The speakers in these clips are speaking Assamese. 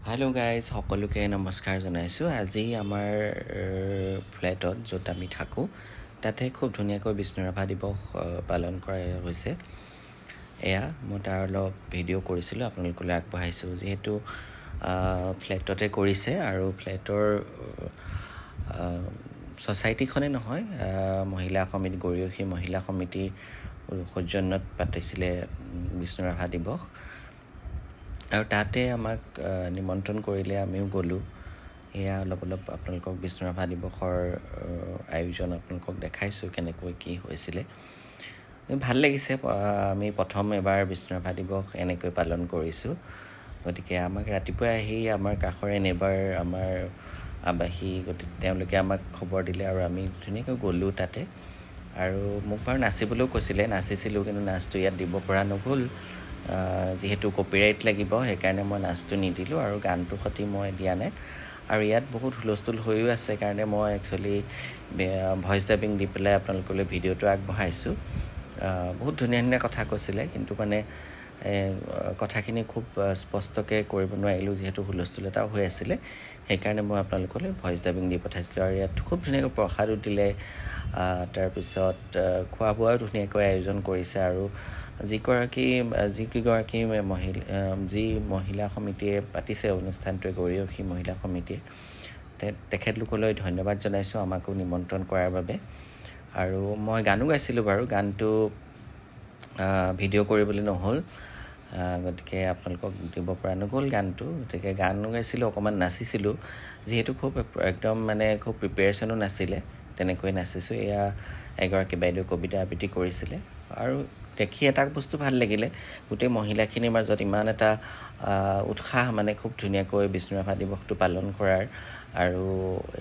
Hello guys, সকলোকে নমস্কাৰ জনাইছো। আজি আমাৰ ফ্ল্যাটত য'ত আমি থাকো তাতে খুব ধুনীয়াকৈ বিষ্ণু ৰাভা দিৱস পালন কৰা হৈছে। এয়া মই তাৰ অলপ ভিডিঅ' কৰিছিলো আপোনালোকলৈ আগবঢ়াইছো। যেহেতু ফ্ল্যাটতে কৰিছে আৰু ফ্ল্যাটৰ সোসাইটিখনে নহয়, মহিলা সমিতি গৰিয়সী মহিলা সমিতি সৌজন্যত পাতিছিলে বিষ্ণু ৰাভা দিৱস। আৰু তাতে আমাক নিমন্ত্ৰণ কৰিলে, আমিও গ'লো। এয়া অলপ আপোনালোকক বিষ্ণু ৰাভা দিৱসৰ আয়োজন আপোনালোকক দেখাইছো কেনেকৈ কি হৈছিলে। ভাল লাগিছে। আমি প্ৰথম এবাৰ বিষ্ণু ৰাভা দিৱস এনেকৈ পালন কৰিছো। গতিকে আমাক ৰাতিপুৱা আহি আমাৰ কাষৰে নেবাৰ আমাৰ আবাসী তেওঁলোকে আমাক খবৰ দিলে আৰু আমি ধুনীয়াকৈ গ'লো তাতে। আৰু মোক বাৰু নাচিবলৈও কৈছিলে, নাচিছিলো, কিন্তু নাচটো ইয়াত দিব পৰা নগ'ল। যেহেতু কপিৰাইট লাগিব, সেইকাৰণে মই নাচটো নিদিলো আৰু গানটো সতি মই দিয়া নাই। আৰু ইয়াত বহুত হুলস্থুল হৈও আছে কাৰণে মই একচুৱেলি ভইচ ডাবিং দি পেলাই আপোনালোকলৈ ভিডিঅ'টো আগবঢ়াইছো। বহুত ধুনীয়া কথা কৈছিলে, কিন্তু মানে কথাখিনি খুব স্পষ্টকৈ কৰিব নোৱাৰিলোঁ যিহেতু হুলস্থুল এটাও হৈ আছিলে। সেইকাৰণে মই আপোনালোকলৈ ভইচ ডাবিং দি পঠাইছিলোঁ। আৰু ইয়াত খুব ধুনীয়াকৈ প্ৰসাদো দিলে, তাৰপিছত খোৱা বোৱাও ধুনীয়াকৈ আয়োজন কৰিছে। আৰু যিকেইগৰাকী মহিলা সমিতিয়ে পাতিছে অনুষ্ঠানটোৱে, গৰিয়সী মহিলা সমিতিয়ে, তেখেতলোকলৈ ধন্যবাদ জনাইছোঁ আমাকো নিমন্ত্ৰণ কৰাৰ বাবে। আৰু মই গানো গাইছিলোঁ বাৰু, গানটো ভিডিঅ' কৰিবলৈ নহ'ল, গতিকে আপোনালোকক দিব পৰা নগ'ল গানটো। গতিকে গানো গাইছিলোঁ, অকণমান নাচিছিলোঁ। যিহেতু একদম খুব প্ৰিপেৰেশ্যনো নাছিলে, তেনেকৈ নাচিছোঁ। এয়া এগৰাকী বাইদেউ কবিতা আবৃত্তি কৰিছিলে। আৰু দেখি এটা বস্তু ভাল লাগিলে, গোটেই মহিলাখিনিৰ মাজত ইমান এটা উৎসাহ, খুব ধুনীয়াকৈ বিষ্ণু ৰাভা দিৱসটো পালন কৰাৰ। আৰু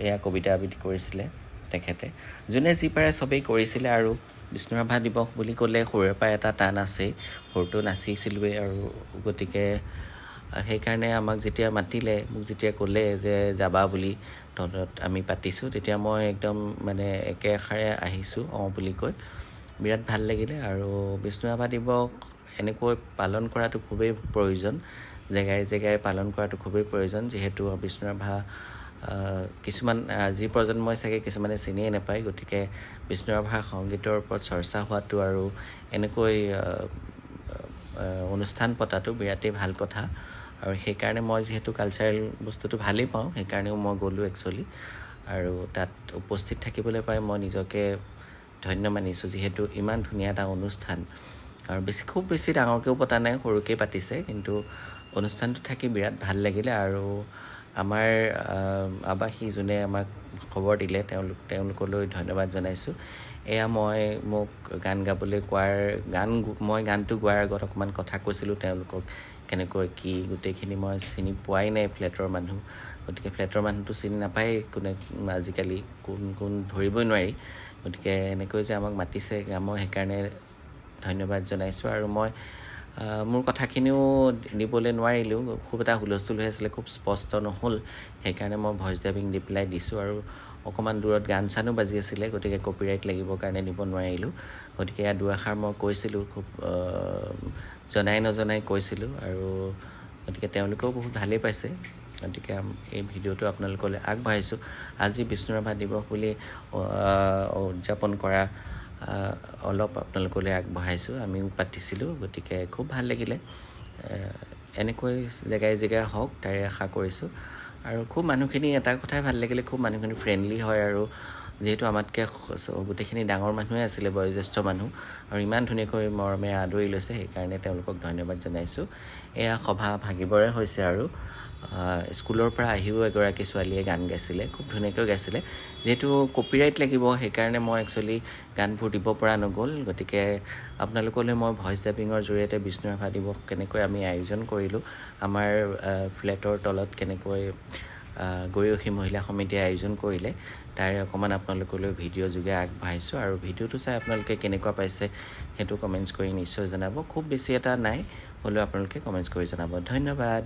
এয়া কবিতা আবৃত্তি কৰিছিলে তেখেতে, যোনে যি পাৰে চবেই কৰিছিলে। আৰু বিষ্ণু ৰাভা দিৱস বুলি ক'লে সৰুৰে পৰা এটা টান আছেই, সৰুটো নাচিছিলোঁৱেই। আৰু গতিকে সেইকাৰণে আমাক যেতিয়া মাতিলে, মোক যেতিয়া ক'লে যে যাবা বুলি তলত আমি পাতিছোঁ, তেতিয়া মই একদম একেষাৰে আহিছোঁ বুলি কৈ বিৰাট ভাল লাগিলে। আৰু বিষ্ণু ৰাভা দিৱস এনেকৈ পালন কৰাটো খুবেই প্ৰয়োজন, জেগাই পালন কৰাটো খুবেই প্ৰয়োজন। যিহেতু বিষ্ণু ৰাভা কিছুমান আজিৰ প্ৰজন্মই চাগে কিছুমানে চিনিয়ে নাপায়। গতিকে বিষ্ণু ৰাভা সংগীতৰ ওপৰত চৰ্চা হোৱাটো আৰু এনেকৈ অনুষ্ঠান পতাটো বিৰাটেই ভাল কথা। আৰু সেইকাৰণে মই যিহেতু কালচাৰেল বস্তুটো ভালেই পাওঁ, সেইকাৰণেও মই গ'লোঁ একচুৱেলি। আৰু তাত উপস্থিত থাকিবলৈ পাই মই নিজকে ধন্য মানিছোঁ, যিহেতু ইমান ধুনীয়া এটা অনুষ্ঠান। আৰু খুব বেছি ডাঙৰকৈও পতা নাই, সৰুকৈ পাতিছে, কিন্তু অনুষ্ঠানটো থাকি বিৰাট ভাল লাগিলে। আৰু আমাৰ আবাসী যোনে আমাক খবৰ দিলে, তেওঁলোকলৈ ধন্যবাদ জনাইছোঁ। এয়া মোক গান গাবলৈ মই গানটো গোৱাৰ আগত অকণমান কথা কৈছিলোঁ তেওঁলোকক, কেনেকৈ কি গোটেইখিনি মই চিনি পোৱাই নাই ফ্লেটৰ মানুহ। গতিকে ফ্লেটৰ মানুহটো চিনি নাপায় কোনে, আজিকালি কোন ধৰিবই নোৱাৰি। গতিকে এনেকৈ যে আমাক মাতিছে, মই সেইকাৰণে ধন্যবাদ জনাইছোঁ। আৰু মই মোৰ কথাখিনিও দিবলৈ নোৱাৰিলোঁ, খুব এটা হুলস্থুল হৈ আছিলে, খুব স্পষ্ট নহ'ল। সেইকাৰণে মই ভইচ ডাবিং দি পেলাই দিছোঁ। আৰু অকণমান দূৰত গান চানো বাজি আছিলে, গতিকে কপিৰাইট লাগিবৰ কাৰণে দিব নোৱাৰিলোঁ। গতিকে এয়া দুআষাৰ মই কৈছিলোঁ, খুব নজনাই কৈছিলোঁ। আৰু গতিকে তেওঁলোকেও বহুত ভালেই পাইছে। গতিকে এই ভিডিঅ'টো আপোনালোকলৈ আগবঢ়াইছোঁ। আজি বিষ্ণু ৰাভা দিৱস বুলি উদযাপন কৰা অলপ আপোনালোকলৈ আগবঢ়াইছোঁ। আমিও পাতিছিলোঁ, গতিকে খুব ভাল লাগিলে। এনেকৈ জেগাই হওক তাৰে আশা কৰিছোঁ। আৰু খুব মানুহখিনি এটা কথাই ভাল লাগিলে, খুব মানুহখিনি ফ্ৰেণ্ডলি হয়। আৰু যিহেতু আমাতকৈ গোটেইখিনি ডাঙৰ মানুহে আছিলে, বয়োজ্যেষ্ঠ মানুহ, আৰু ইমান ধুনীয়াকৈ মৰমেৰে আদৰি লৈছে, সেইকাৰণে তেওঁলোকক ধন্যবাদ জনাইছোঁ। এয়া সভা ভাগিবৰে হৈছে। আৰু স্কুলৰ পৰা আহিও এগৰাকী ছোৱালীয়ে গান গাইছিলে, খুব ধুনীয়াকৈ গাইছিলে। যিহেতু কপিৰাইট লাগিব, সেইকাৰণে মই একচুৱেলি গানবোৰ দিব পৰা নগ'ল। গতিকে আপোনালোকলৈ মই ভইচ ডাবিঙৰ জৰিয়তে বিষ্ণু ৰাভা দিৱস কেনেকৈ আমি আয়োজন কৰিলোঁ, আমাৰ ফ্লেটৰ তলত কেনেকৈ গৰিয়সী মহিলা সমিতিয়ে আয়োজন কৰিলে, তাৰে অকণমান আপোনালোকলৈ ভিডিঅ' যোগে আগবঢ়াইছোঁ। আৰু ভিডিঅ'টো চাই আপোনালোকে কেনেকুৱা পাইছে সেইটো কমেণ্টছ কৰি নিশ্চয় জনাব। খুব বেছি এটা নাই, হ'লেও আপোনালোকে কমেণ্টছ কৰি জনাব। ধন্যবাদ।